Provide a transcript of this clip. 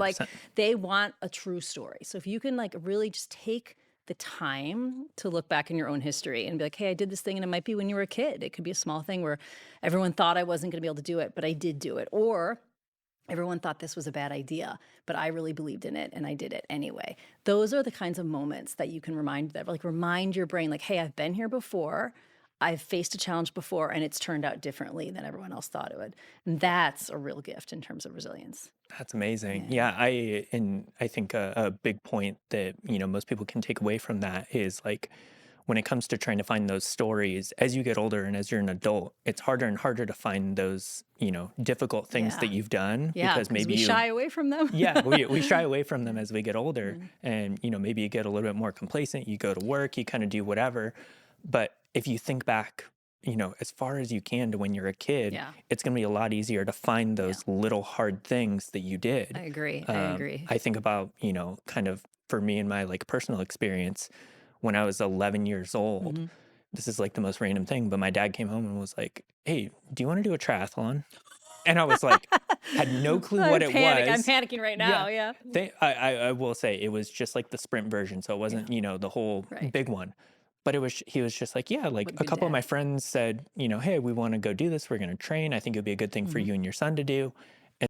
Like 100%. they want a true story. So if you can like really just take the time to look back in your own history and be like, hey, I did this thing, and it might be when you were a kid. It could be a small thing where everyone thought I wasn't going to be able to do it, but I did do it. Or everyone thought this was a bad idea, but I really believed in it and I did it anyway. Those are the kinds of moments that you can remind your brain, like, hey, I've been here before. I've faced a challenge before and it's turned out differently than everyone else thought it would. And that's a real gift in terms of resilience. That's amazing. Yeah. Yeah, I think a big point that, most people can take away from that is like when it comes to trying to find those stories as you get older and as you're an adult, it's harder and harder to find those, difficult things that Yeah. you've done Yeah. because Because maybe we you shy away from them. yeah, we shy away from them Yeah. as we get older Yeah. and, maybe you get a little bit more complacent, you go to work, you kind of do whatever. But if you think back, as far as you can to when you're a kid, Yeah. it's going to be a lot easier to find Yeah. those little hard things that you I did. agree. I agree. I think about, kind of for me and my like personal experience when I was 11 years old. Hmm. This is like the most random thing, but my dad came home and was like, "Hey, do you want to do a triathlon?" And I was like, had no clue what it I'm was. panicking right Yeah. now. Yeah. I will say it was just like the sprint version. So it Yeah. wasn't, the whole Right. big one. But he was just like, yeah, like What a a good couple of my dad. friends said, hey, we want to go do this. We're going to train. I think it'd be a good thing for Hmm. you and your son to do.